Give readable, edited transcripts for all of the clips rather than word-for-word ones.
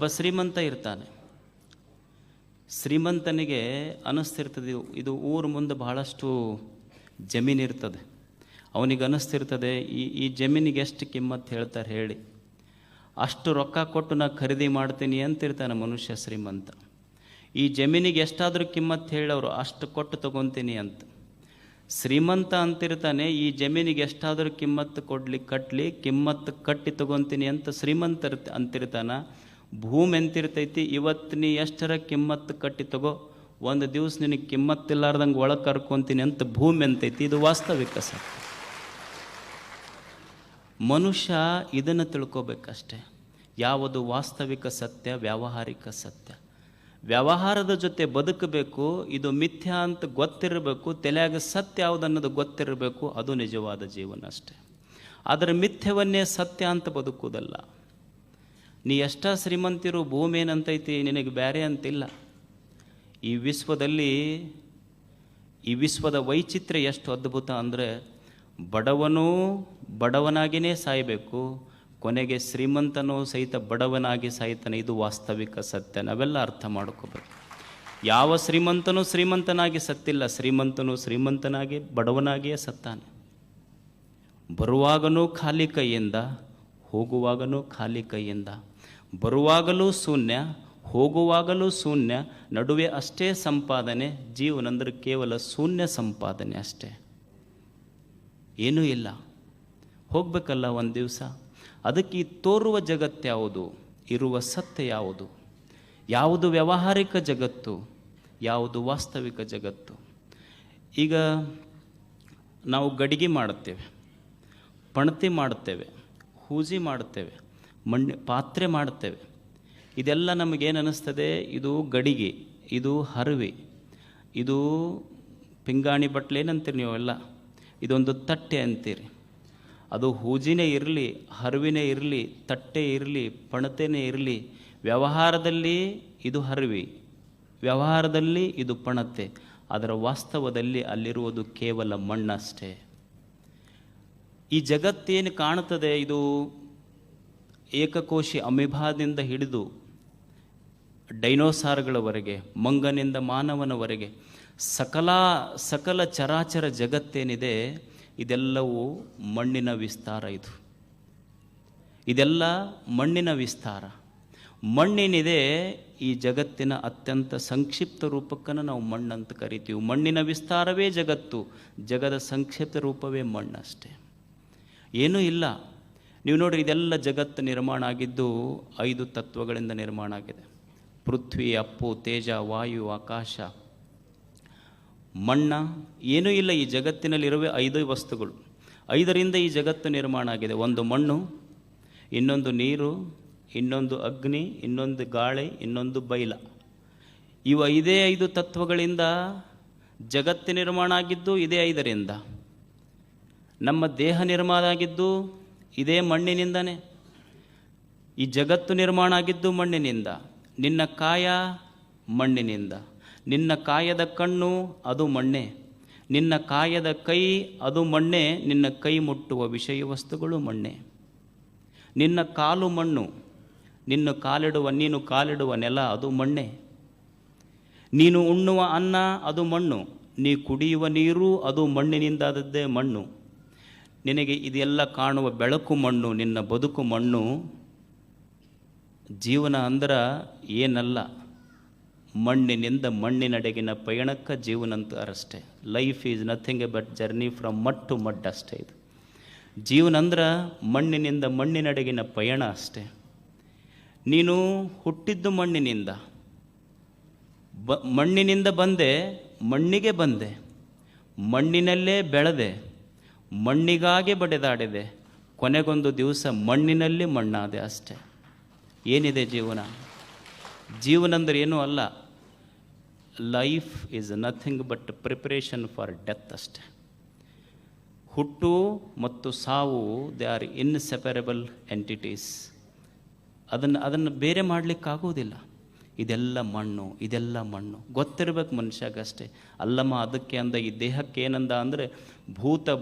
ಒಬ್ಬ ಶ್ರೀಮಂತ ಇರ್ತಾನೆ. ಶ್ರೀಮಂತನಿಗೆ ಅನ್ನಿಸ್ತಿರ್ತದೆ ಇದು ಊರ ಮುಂದೆ ಬಹಳಷ್ಟು ಜಮೀನಿರ್ತದೆ. ಅವನಿಗೆ ಅನ್ನಿಸ್ತಿರ್ತದೆ ಈ ಜಮೀನಿಗೆ ಎಷ್ಟು ಕಿಮ್ಮತ್ತು ಹೇಳ್ತಾರೆ ಹೇಳಿ, ಅಷ್ಟು ರೊಕ್ಕ ಕೊಟ್ಟು ನಾ ಖರೀದಿ ಮಾಡ್ತೀನಿ ಅಂತಿರ್ತಾನೆ ಮನುಷ್ಯ ಶ್ರೀಮಂತ. ಈ ಜಮೀನಿಗೆ ಎಷ್ಟಾದರೂ ಕಿಮ್ಮತ್ತು ಹೇಳೋರು ಅಷ್ಟು ಕೊಟ್ಟು ತೊಗೊತೀನಿ ಅಂತ. ಶ್ರೀಮಂತ ಅಂತಿರ್ತಾನೆ ಈ ಜಮೀನಿಗೆ ಎಷ್ಟಾದರೂ ಕಿಮ್ಮತ್ತು ಕಟ್ಟಲಿ ಕಿಮ್ಮತ್ತು ಕಟ್ಟಿ ತೊಗೊತೀನಿ ಅಂತ ಶ್ರೀಮಂತ ಅಂತಿರ್ತಾನ. ಭೂಮಿ ಎಂತಿರ್ತೈತಿ, ಇವತ್ತು ನೀ ಎಷ್ಟರ ಕಿಮ್ಮತ್ತು ಕಟ್ಟಿ ತಗೋ, ಒಂದು ದಿವಸ ನಿನಗೆ ಕಿಮ್ಮತ್ತಿಲ್ಲಾರ್ದಂಗೆ ಒಳಗೆ ಕರ್ಕೊತೀನಿ ಅಂತ ಭೂಮಿ ಅಂತೈತಿ. ಇದು ವಾಸ್ತವಿಕ ಸತ್ಯ. ಮನುಷ್ಯ ಇದನ್ನು ತಿಳ್ಕೊಬೇಕಷ್ಟೆ. ಯಾವುದು ವಾಸ್ತವಿಕ ಸತ್ಯ, ವ್ಯಾವಹಾರಿಕ ಸತ್ಯ. ವ್ಯವಹಾರದ ಜೊತೆ ಬದುಕಬೇಕು, ಇದು ಮಿಥ್ಯಾ ಅಂತ ಗೊತ್ತಿರಬೇಕು, ತಲೆಯಾಗ ಸತ್ಯ ಯಾವುದನ್ನೋದು ಗೊತ್ತಿರಬೇಕು, ಅದು ನಿಜವಾದ ಜೀವನ ಅಷ್ಟೆ. ಆದರೆ ಮಿಥ್ಯವನ್ನೇ ಸತ್ಯ ಅಂತ ಬದುಕುವುದಲ್ಲ. ನೀ ಎಷ್ಟ ಶ್ರೀಮಂತಿರು, ಭೂಮಿ ಏನಂತೈತಿ ನಿನಗೆ ಬೇರೆ ಅಂತಿಲ್ಲ. ಈ ವಿಶ್ವದ ವೈಚಿತ್ರ್ಯ ಎಷ್ಟು ಅದ್ಭುತ ಅಂದರೆ, ಬಡವನೂ ಬಡವನಾಗಿಯೇ ಸಾಯಬೇಕು, ಕೊನೆಗೆ ಶ್ರೀಮಂತನೂ ಸಹಿತ ಬಡವನಾಗಿ ಸಾಯ್ತಾನೆ. ಇದು ವಾಸ್ತವಿಕ ಸತ್ಯ. ನಾವೆಲ್ಲ ಅರ್ಥ ಮಾಡ್ಕೋಬೇಕು. ಯಾವ ಶ್ರೀಮಂತನೂ ಶ್ರೀಮಂತನಾಗಿ ಸತ್ತಿಲ್ಲ, ಶ್ರೀಮಂತನೂ ಶ್ರೀಮಂತನಾಗಿ ಬಡವನಾಗಿಯೇ ಸತ್ತಾನೆ. ಬರುವಾಗನೂ ಖಾಲಿ ಕೈಯಿಂದ, ಹೋಗುವಾಗನೂ ಖಾಲಿ ಕೈಯಿಂದ. ಬರುವಾಗಲೂ ಶೂನ್ಯ, ಹೋಗುವಾಗಲೂ ಶೂನ್ಯ, ನಡುವೆ ಅಷ್ಟೇ ಸಂಪಾದನೆ. ಜೀವನಂದ್ರೆ ಕೇವಲ ಶೂನ್ಯ ಸಂಪಾದನೆ ಅಷ್ಟೇ, ಏನೂ ಇಲ್ಲ. ಹೋಗಬೇಕಲ್ಲ ಒಂದು ದಿವಸ. ಅದಕ್ಕೆ ಈ ತೋರುವ ಜಗತ್ತು ಯಾವುದು, ಇರುವ ಸತ್ಯ ಯಾವುದು, ಯಾವುದು ವ್ಯಾವಹಾರಿಕ ಜಗತ್ತು, ಯಾವುದು ವಾಸ್ತವಿಕ ಜಗತ್ತು. ಈಗ ನಾವು ಗಡಿಗೆ ಮಾಡುತ್ತೇವೆ, ಪಣತಿ ಮಾಡುತ್ತೇವೆ, ಹೂಜಿ ಮಾಡುತ್ತೇವೆ, ಪಾತ್ರೆ ಮಾಡುತ್ತೇವೆ. ಇದೆಲ್ಲ ನಮಗೇನು ಅನ್ನಿಸ್ತದೆ, ಇದು ಗಡಿಗೆ, ಇದು ಹರವಿ, ಇದು ಪಿಂಗಾಣಿ ಬಟ್ಲೆ ಏನಂತೀರಿ ನೀವೆಲ್ಲ, ಇದೊಂದು ತಟ್ಟೆ ಅಂತೀರಿ. ಅದು ಹೂಜಿನೇ ಇರಲಿ, ಹರವಿನೇ ಇರಲಿ, ತಟ್ಟೆ ಇರಲಿ, ಪಣತೆನೇ ಇರಲಿ, ವ್ಯವಹಾರದಲ್ಲಿ ಇದು ಹರವಿ, ವ್ಯವಹಾರದಲ್ಲಿ ಇದು ಪಣತೆ. ಅದರ ವಾಸ್ತವದಲ್ಲಿ ಅಲ್ಲಿರುವುದು ಕೇವಲ ಮಣ್ಣಷ್ಟೇ. ಈ ಜಗತ್ತೇನು ಕಾಣುತ್ತದೆ, ಇದು ಏಕಕೋಶಿ ಅಮಿಬಾದಿಂದ ಹಿಡಿದು ಡೈನೋಸಾರ್ಗಳವರೆಗೆ, ಮಂಗನಿಂದ ಮಾನವನವರೆಗೆ ಸಕಲ ಚರಾಚರ ಜಗತ್ತೇನಿದೆ, ಇದೆಲ್ಲವೂ ಮಣ್ಣಿನ ವಿಸ್ತಾರ. ಇದೆಲ್ಲ ಮಣ್ಣಿನ ವಿಸ್ತಾರ. ಮಣ್ಣಿನಿದೆ ಈ ಜಗತ್ತಿನ ಅತ್ಯಂತ ಸಂಕ್ಷಿಪ್ತ ರೂಪಕ್ಕನ್ನು ನಾವು ಮಣ್ಣಂತ ಕರಿತೀವಿ. ಮಣ್ಣಿನ ವಿಸ್ತಾರವೇ ಜಗತ್ತು, ಜಗದ ಸಂಕ್ಷಿಪ್ತ ರೂಪವೇ ಮಣ್ಣಷ್ಟೇ, ಏನೂ ಇಲ್ಲ. ನೀವು ನೋಡ್ರಿ, ಇದೆಲ್ಲ ಜಗತ್ತು ನಿರ್ಮಾಣ ಆಗಿದ್ದು 5 ತತ್ವಗಳಿಂದ ನಿರ್ಮಾಣ ಆಗಿದೆ. ಪೃಥ್ವಿ, ಅಪ್ಪು, ತೇಜ, ವಾಯು, ಆಕಾಶ, ಮಣ್ಣ. ಏನೂ ಇಲ್ಲ ಈ ಜಗತ್ತಿನಲ್ಲಿರುವ 5 ವಸ್ತುಗಳು. 5ರಿಂದ ಈ ಜಗತ್ತು ನಿರ್ಮಾಣ ಆಗಿದೆ. ಒಂದು ಮಣ್ಣು, ಇನ್ನೊಂದು ನೀರು, ಇನ್ನೊಂದು ಅಗ್ನಿ, ಇನ್ನೊಂದು ಗಾಳಿ, ಇನ್ನೊಂದು ಬೈಲ. ಇವು 5 ತತ್ವಗಳಿಂದ ಜಗತ್ತು ನಿರ್ಮಾಣ ಆಗಿದ್ದು ಇದೇ 5ರಿಂದ. ನಮ್ಮ ದೇಹ ನಿರ್ಮಾಣ ಆಗಿದ್ದು ಇದೇ ಮಣ್ಣಿನಿಂದನೇ. ಈ ಜಗತ್ತು ನಿರ್ಮಾಣ ಆಗಿದ್ದು ಮಣ್ಣಿನಿಂದ. ನಿನ್ನ ಕಾಯ ಮಣ್ಣಿನಿಂದ, ನಿನ್ನ ಕಾಯದ ಕಣ್ಣು ಅದು ಮಣ್ಣೆ, ನಿನ್ನ ಕಾಯದ ಕೈ ಅದು ಮಣ್ಣೆ, ನಿನ್ನ ಕೈ ಮುಟ್ಟುವ ವಿಷಯ ವಸ್ತುಗಳು ಮಣ್ಣೆ. ನಿನ್ನ ಕಾಲು ಮಣ್ಣು, ನೀನು ಕಾಲಿಡುವ ನೆಲ ಅದು ಮಣ್ಣೆ. ನೀನು ಉಣ್ಣುವ ಅನ್ನ ಅದು ಮಣ್ಣು, ನೀ ಕುಡಿಯುವ ನೀರು ಅದು ಮಣ್ಣಿನಿಂದಾದದ್ದೇ ಮಣ್ಣು. ನಿನಗೆ ಇದೆಲ್ಲ ಕಾಣುವ ಬೆಳಕು ಮಣ್ಣು, ನಿನ್ನ ಬದುಕು ಮಣ್ಣು. ಜೀವನ ಅಂದ್ರೆ ಏನಲ್ಲ, ಮಣ್ಣಿನಿಂದ ಮಣ್ಣಿನಡೆಗಿನ ಪಯಣಕ್ಕೆ ಜೀವನ ಅಂತಾರಷ್ಟೇ. Life is nothing but journey from mud to mud ಅಷ್ಟೇ. ಇದು ಜೀವನ ಅಂದ್ರೆ ಮಣ್ಣಿನಿಂದ ಮಣ್ಣಿನಡೆಗಿನ ಪಯಣ ಅಷ್ಟೇ. ನೀನು ಹುಟ್ಟಿದ್ದು ಮಣ್ಣಿನಿಂದ, ಮಣ್ಣಿನಿಂದ ಬಂದೆ, ಮಣ್ಣಿಗೆ ಬಂದೆ, ಮಣ್ಣಿನಲ್ಲೇ ಬೆಳೆದೆ, ಮಣ್ಣಿಗಾಗಿ ಬಡಿದಾಡಿದೆ, ಕೊನೆಗೊಂದು ದಿವಸ ಮಣ್ಣಿನಲ್ಲಿ ಮಣ್ಣಾದೆ ಅಷ್ಟೆ. ಏನಿದೆ ಜೀವನ? ಜೀವನ ಅಂದರೆ ಏನೂ ಅಲ್ಲ. Life is nothing but preparation for death ಅಷ್ಟೆ. ಹುಟ್ಟು ಮತ್ತು ಸಾವು ದೇ ಆರ್ ಇನ್ಸೆಪರೇಬಲ್ ಎಂಟಿಟೀಸ್. ಅದನ್ನು ಬೇರೆ ಮಾಡಲಿಕ್ಕಾಗೋದಿಲ್ಲ. ಇದೆಲ್ಲ ಮಣ್ಣು, ಇದೆಲ್ಲ ಮಣ್ಣು ಗೊತ್ತಿರ್ಬೇಕು ಮನುಷ್ಯಗಷ್ಟೇ. ಅಲ್ಲಮ್ಮ ಅದಕ್ಕೆ ಅಂದ, ಈ ದೇಹಕ್ಕೆ ಏನಂದ ಅಂದರೆ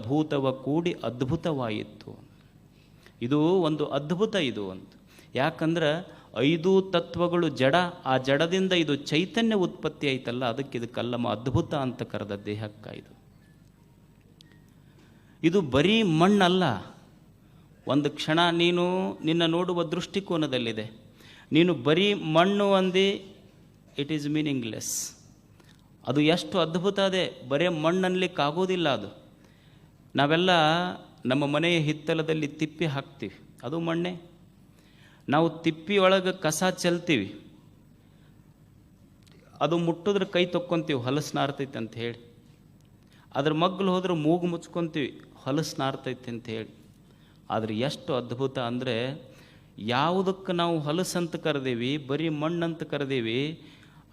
ಭೂತವ ಕೂಡಿ ಅದ್ಭುತವಾಯಿತು. ಇದು ಒಂದು ಅದ್ಭುತ ಇದು ಅಂತ. ಯಾಕಂದ್ರೆ 5 ತತ್ವಗಳು ಜಡ, ಆ ಜಡದಿಂದ ಇದು ಚೈತನ್ಯ ಉತ್ಪತ್ತಿ ಆಯ್ತಲ್ಲ, ಅದಕ್ಕೆ ಇದು ಕಲ್ಲಮ ಅದ್ಭುತ ಅಂತ ಕರೆದ ದೇಹಕ್ಕ. ಇದು ಬರೀ ಮಣ್ಣಲ್ಲ. ಒಂದು ಕ್ಷಣ ನೀನು ನಿನ್ನ ನೋಡುವ ದೃಷ್ಟಿಕೋನದಲ್ಲಿದೆ. ನೀನು ಬರೀ ಮಣ್ಣು ಅಂದು ಇಟ್ ಈಸ್ ಮೀನಿಂಗ್ಲೆಸ್. ಅದು ಎಷ್ಟು ಅದ್ಭುತ ಅದೇ, ಬರೀ ಮಣ್ಣನ್ಲಿಕ್ಕಾಗೋದಿಲ್ಲ ಅದು. ನಾವೆಲ್ಲ ನಮ್ಮ ಮನೆಯ ಹಿತ್ತಲದಲ್ಲಿ ತಿಪ್ಪಿ ಹಾಕ್ತೀವಿ, ಅದು ಮಣ್ಣೆ. ನಾವು ತಿಪ್ಪಿಯೊಳಗೆ ಕಸ ಚೆಲ್ತೀವಿ, ಅದು ಮುಟ್ಟಿದ್ರೆ ಕೈ ತೊಕ್ಕೊಂತೀವಿ, ಹೊಲಸು ನಾರ್ತೈತೆ ಅಂತ ಹೇಳಿ. ಅದ್ರ ಮಗ್ಗಲು ಹೋದ್ರೆ ಮೂಗು ಮುಚ್ಕೊತೀವಿ, ಹೊಲಸು ನಾರ್ತೈತೆ ಅಂತ ಹೇಳಿ. ಆದರೆ ಎಷ್ಟು ಅದ್ಭುತ ಅಂದರೆ, ಯಾವುದಕ್ಕೆ ನಾವು ಹೊಲಸಂತ ಕರೆದೀವಿ, ಬರೀ ಮಣ್ಣಂತ ಕರೆದೀವಿ,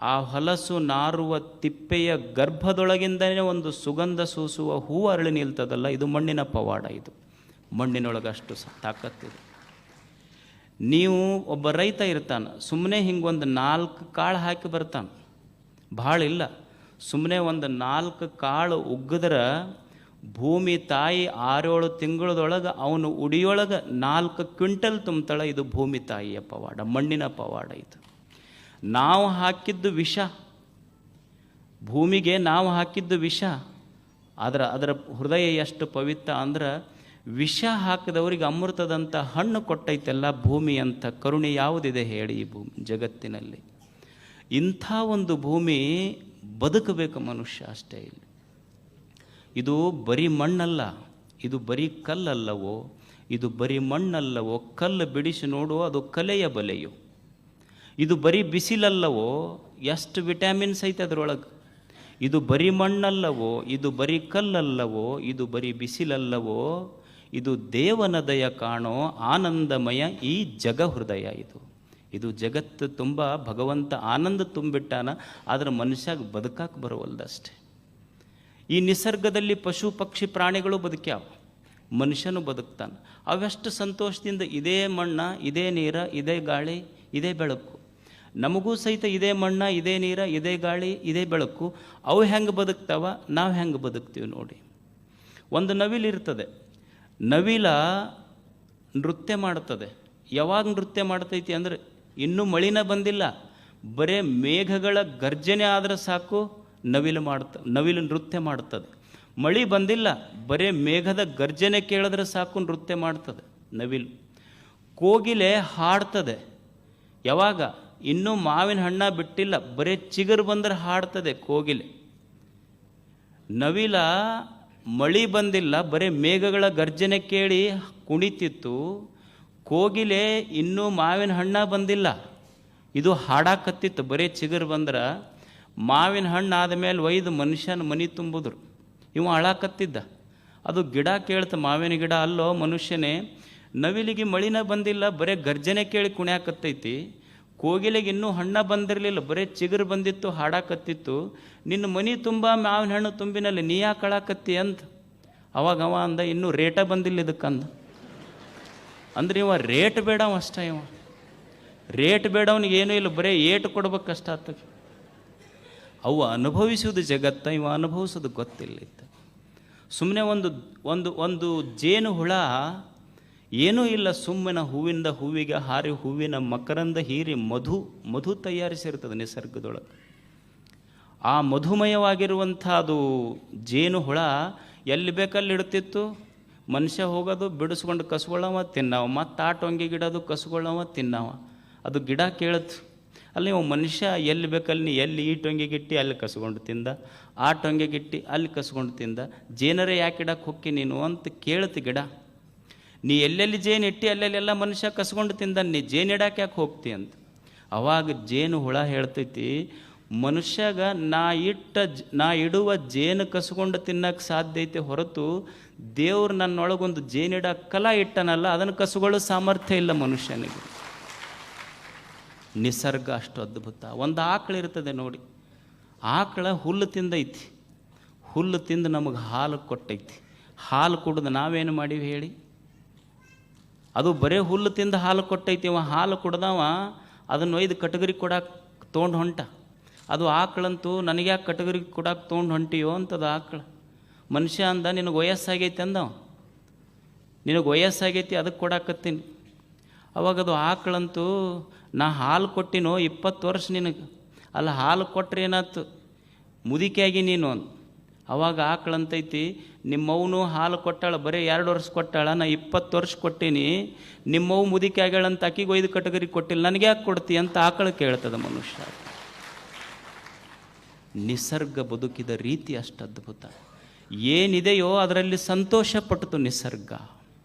ಆ ಹೊಲಸು ನಾರುವ ತಿಪ್ಪೆಯ ಗರ್ಭದೊಳಗಿಂದನೇ ಒಂದು ಸುಗಂಧ ಸೂಸುವ ಹೂವು ಅರಳಿ ನಿಲ್ತದಲ್ಲ, ಇದು ಮಣ್ಣಿನ ಪವಾಡ. ಇದು ಮಣ್ಣಿನೊಳಗೆ ಅಷ್ಟು ತಾಕತ್ತಿದೆ. ನೀವು ಒಬ್ಬ ರೈತ ಇರ್ತಾನೆ, ಸುಮ್ಮನೆ ಹಿಂಗೊಂದು 4 ಕಾಳು ಹಾಕಿ ಬರ್ತಾನೆ, ಭಾಳ ಇಲ್ಲ, ಸುಮ್ಮನೆ ಒಂದು 4 ಕಾಳು ಉಗ್ಗಿದ್ರೆ ಭೂಮಿ ತಾಯಿ 6-7 ತಿಂಗಳದೊಳಗೆ ಅವನು ಉಡಿಯೊಳಗೆ 4 ಕ್ವಿಂಟಲ್ ತುಂಬ್ತಾಳೆ. ಇದು ಭೂಮಿ ತಾಯಿಯ ಪವಾಡ, ಮಣ್ಣಿನ ಪವಾಡ. ಇದು ನಾವು ಹಾಕಿದ್ದು ವಿಷ, ಭೂಮಿಗೆ ನಾವು ಹಾಕಿದ್ದು ವಿಷ. ಅದರ ಹೃದಯ ಎಷ್ಟು ಪವಿತ್ರ ಅಂದ್ರೆ, ವಿಷ ಹಾಕಿದವರಿಗೆ ಅಮೃತದಂಥ ಹಣ್ಣು ಕೊಟ್ಟೈತೆಲ್ಲ ಭೂಮಿ ಅಂತ ಕರುಣೆ ಯಾವುದಿದೆ ಹೇಳಿ ಈ ಭೂಮಿ ಜಗತ್ತಿನಲ್ಲಿ. ಇಂಥ ಒಂದು ಭೂಮಿ ಬದುಕಬೇಕು ಮನುಷ್ಯ, ಅಷ್ಟೇ. ಇಲ್ಲ, ಇದು ಬರೀ ಮಣ್ಣಲ್ಲ, ಇದು ಬರೀ ಕಲ್ಲಲ್ಲವೋ, ಇದು ಬರೀ ಮಣ್ಣಲ್ಲವೋ, ಕಲ್ಲು ಬಿಡಿಸಿ ನೋಡು, ಅದು ಕಲೆಯ ಬಲೆಯು. ಇದು ಬರೀ ಬಿಸಿಲಲ್ಲವೋ, ಎಷ್ಟು ವಿಟಮಿನ್ಸ್ ಐತೆ ಅದರೊಳಗೆ. ಇದು ಬರೀ ಮಣ್ಣಲ್ಲವೋ, ಇದು ಬರೀ ಕಲ್ಲಲ್ಲವೋ, ಇದು ಬರೀ ಬಿಸಿಲಲ್ಲವೋ, ಇದು ದೇವನ ದಯ ಕಾಣೋ ಆನಂದಮಯ ಈ ಜಗ ಹೃದಯ. ಇದು ಜಗತ್ತು ತುಂಬ ಭಗವಂತ ಆನಂದ ತುಂಬಿಟ್ಟಾನ, ಆದರೆ ಮನುಷ್ಯಾಗ ಬದುಕಕ್ಕೆ ಬರೋವಲ್ದಷ್ಟೆ. ಈ ನಿಸರ್ಗದಲ್ಲಿ ಪಶು ಪಕ್ಷಿ ಪ್ರಾಣಿಗಳು ಬದುಕ್ಯಾವ, ಮನುಷ್ಯನು ಬದುಕ್ತಾನೆ. ಅವೆಷ್ಟು ಸಂತೋಷದಿಂದ ಇದೇ ಮಣ್ಣ, ಇದೇ ನೀರ, ಇದೇ ಗಾಳಿ, ಇದೇ ಬೆಳಕು. ನಮಗೂ ಸಹಿತ ಇದೇ ಮಣ್ಣ, ಇದೇ ನೀರ, ಇದೇ ಗಾಳಿ, ಇದೇ ಬೆಳಕು. ಅವು ಹೆಂಗೆ ಬದುಕ್ತಾವ, ನಾವು ಹೆಂಗೆ ಬದುಕ್ತೀವಿ ನೋಡಿ. ಒಂದು ನವಿಲಿರ್ತದೆ, ನವಿಲ ನೃತ್ಯ ಮಾಡ್ತದೆ. ಯಾವಾಗ ನೃತ್ಯ ಮಾಡ್ತೈತಿ ಅಂದರೆ, ಇನ್ನೂ ಮಳಿನ ಬಂದಿಲ್ಲ, ಬರೇ ಮೇಘಗಳ ಗರ್ಜನೆ ಆದರೆ ಸಾಕು ನವಿಲು ನೃತ್ಯ ಮಾಡ್ತದೆ. ಮಳಿ ಬಂದಿಲ್ಲ, ಬರೇ ಮೇಘದ ಗರ್ಜನೆ ಕೇಳಿದ್ರೆ ಸಾಕು ನೃತ್ಯ ಮಾಡ್ತದೆ ನವಿಲು. ಕೋಗಿಲೆ ಹಾಡ್ತದೆ, ಯಾವಾಗ ಇನ್ನೂ ಮಾವಿನ ಹಣ್ಣ ಬಿಟ್ಟಿಲ್ಲ, ಬರೇ ಚಿಗುರು ಬಂದರೆ ಹಾಡ್ತದೆ ಕೋಗಿಲೆ. ನವಿಲ ಮಳಿ ಬಂದಿಲ್ಲ, ಬರೇ ಮೇಘಗಳ ಗರ್ಜನೆ ಕೇಳಿ ಕುಣಿತಿತ್ತು. ಕೋಗಿಲೆ ಇನ್ನೂ ಮಾವಿನ ಹಣ್ಣ ಬಂದಿಲ್ಲ, ಇದು ಹಾಡಾಕತ್ತಿತ್ತು. ಬರೇ ಚಿಗುರು ಬಂದ್ರೆ ಮಾವಿನ ಹಣ್ಣು ಆದಮೇಲೆ ಒಯ್ದು ಮನುಷ್ಯನ ಮನೆ ತುಂಬಿದ್ರು. ಇವ ಹಾಳಾಕತ್ತಿದ್ದ, ಅದು ಗಿಡ ಕೇಳ್ತ, ಮಾವಿನ ಗಿಡ ಅಲ್ಲೋ ಮನುಷ್ಯನೇ, ನವಿಲಿಗೆ ಮಳಿನ ಬಂದಿಲ್ಲ, ಬರೇ ಗರ್ಜನೆ ಕೇಳಿ ಕುಣ್ಯಾಕತ್ತೈತಿ. ಕೋಗಿಲೆಗೆ ಇನ್ನೂ ಹಣ್ಣ ಬಂದಿರಲಿಲ್ಲ, ಬರೇ ಚಿಗುರು ಬಂದಿತ್ತು, ಹಾಡಾಕತ್ತಿತ್ತು. ನಿನ್ನ ಮನೆ ತುಂಬ ಮಾವಿನ ಹಣ್ಣು ತುಂಬಿನಲ್ಲಿ, ನೀ ಯಾಕೆ ಹಾಳಾಕತ್ತಿ ಅಂತ. ಅವಾಗ ಅವ ಅಂದ, ಇನ್ನೂ ರೇಟ ಬಂದಿಲ್ಲ ಇದಕ್ಕಂದ. ಅಂದ್ರೆ ಇವ ರೇಟ್ ಬೇಡವ ಅಷ್ಟೇ, ಇವ ರೇಟ್ ಬೇಡವನಿಗೆ ಏನೂ ಇಲ್ಲ, ಬರೀ ಏಟು ಕೊಡ್ಬೇಕು ಕಷ್ಟ ಆಗ್ತದೆ. ಅವು ಅನುಭವಿಸುವುದು ಜಗತ್ತ, ಇವ ಅನುಭವಿಸೋದು ಗೊತ್ತಿಲ್ಲ. ಸುಮ್ಮನೆ ಒಂದು ಜೇನು ಹುಳ ಏನೂ ಇಲ್ಲ, ಸುಮ್ಮನೆ ಹೂವಿಂದ ಹೂವಿಗೆ ಹಾರಿ ಹೂವಿನ ಮಕರಂದ ಹೀರಿ ಮಧು ತಯಾರಿಸಿರ್ತದೆ ನಿಸರ್ಗದೊಳಗೆ. ಆ ಮಧುಮಯವಾಗಿರುವಂಥ ಅದು ಜೇನು ಹುಳ ಎಲ್ಲಿ ಬೇಕಲ್ಲಿ ಇಡ್ತಿತ್ತು. ಮನುಷ್ಯ ಹೋಗೋದು, ಬಿಡಿಸ್ಕೊಂಡು ಕಸ್ಕೊಳ್ಳವ ತಿನ್ನವ, ಮತ್ತು ಆ ಟೊಂಗೆ ಗಿಡದು ಕಸ್ಕೊಳ್ಳವ ತಿನ್ನವ. ಅದು ಗಿಡ ಕೇಳತ್ತು, ಅಲ್ಲಿ ನೀವು ಮನುಷ್ಯ ಎಲ್ಲಿ ಬೇಕಲ್ಲಿ ನೀ ಎಲ್ಲಿ ಈ ಟೊಂಗೆಗಿಟ್ಟಿ ಅಲ್ಲಿ ಕಸ್ಕೊಂಡು ತಿಂದ, ಆ ಟೊಂಗೆಗಿಟ್ಟಿ ಅಲ್ಲಿ ಕಸ್ಕೊಂಡು ತಿಂದ, ಜೇನರೇ ಯಾಕೆ ಇಡಕ್ಕೆ ಹೊಕ್ಕಿ ನೀನು ಅಂತ ಕೇಳತಿ ಗಿಡ. ನೀ ಎಲ್ಲೆಲ್ಲಿ ಜೇನು ಇಟ್ಟಿ ಅಲ್ಲೆಲ್ಲೆಲ್ಲ ಮನುಷ್ಯ ಕಸ್ಕೊಂಡು ತಿಂದ, ನೀ ಜೇನು ಇಡಕ್ಕೆ ಯಾಕೆ ಹೋಗ್ತಿ ಅಂತ. ಅವಾಗ ಜೇನು ಹುಳ ಹೇಳ್ತೈತಿ, ಮನುಷ್ಯಾಗ ನಾ ಇಡುವ ಜೇನು ಕಸ್ಕೊಂಡು ತಿನ್ನಕ್ಕೆ ಸಾಧ್ಯ ಐತೆ ಹೊರತು ದೇವ್ರು ನನ್ನೊಳಗೊಂದು ಜೇನಿಡ ಕಲಾ ಇಟ್ಟನಲ್ಲ, ಅದನ್ನು ಕಸ್ಕೊಳ್ಳೋ ಸಾಮರ್ಥ್ಯ ಇಲ್ಲ ಮನುಷ್ಯನಿಗೆ. ನಿಸರ್ಗ ಅಷ್ಟು ಅದ್ಭುತ. ಒಂದು ಆಕಳು ಇರ್ತದೆ ನೋಡಿ, ಆಕಳ ಹುಲ್ಲು ತಿಂದೈತಿ, ಹುಲ್ಲು ತಿಂದು ನಮಗೆ ಹಾಲು ಕೊಟ್ಟೈತಿ. ಹಾಲು ಕುಡಿದು ನಾವೇನು ಮಾಡೀವಿ ಹೇಳಿ. ಅದು ಬರೇ ಹುಲ್ಲು ತಿಂದು ಹಾಲು ಕೊಟ್ಟೈತಿ. ಅವ ಹಾಲು ಕುಡ್ದವ ಅದನ್ನು ಒಯ್ದು ಕಟಗರಿ ಕೊಡಕ್ಕೆ ತೊಗೊಂಡು ಹೊಂಟ. ಅದು ಆಕಳಂತೂ ನನಗ್ಯಾಕೆ ಕಟಗರಿ ಕೊಡಕ್ಕೆ ತೊಗೊಂಡು ಹೊಂಟಿಯೋ ಅಂತದು ಆಕಳು. ಮನುಷ್ಯ ಅಂದ, ನಿನಗೆ ವಯಸ್ಸಾಗೈತಿ ಅಂದವ, ನಿನಗೆ ವಯಸ್ಸಾಗೈತಿ ಅದಕ್ಕೆ ಕೊಡಾಕತ್ತೀನಿ. ಅವಾಗದು ಆಕಳಂತೂ ನಾ ಹಾಲು ಕೊಟ್ಟಿನೋ 20 ವರ್ಷ ನಿನಗೆ, ಅಲ್ಲ ಹಾಲು ಕೊಟ್ಟರೆ ಏನಾಯ್ತು, ಮುದಿಕೆಯಾಗಿ ನೀನು ಅಂದು. ಅವಾಗ ಆಕಳಂತೈತಿ, ನಿಮ್ಮವನು ಹಾಲು ಕೊಟ್ಟಾಳ ಬರೀ 2 ವರ್ಷ ಕೊಟ್ಟಾಳ, ನಾ 20 ವರ್ಷ ಕೊಟ್ಟೀನಿ, ನಿಮ್ಮವು ಮುದಿಕೆ ಆಗ್ಯಾಳಂತ ಆಕಿಗೆ 5 ಕಟಗರಿ ಕೊಟ್ಟಿಲ್ಲ, ನನಗೆ ಯಾಕೆ ಕೊಡ್ತಿ ಅಂತ ಆಕಳ ಕೇಳ್ತದೆ ಮನುಷ್ಯ. ನಿಸರ್ಗ ಬದುಕಿದ ರೀತಿ ಅಷ್ಟು ಅದ್ಭುತ. ಏನಿದೆಯೋ ಅದರಲ್ಲಿ ಸಂತೋಷ ಪಟ್ಟಿತು ನಿಸರ್ಗ.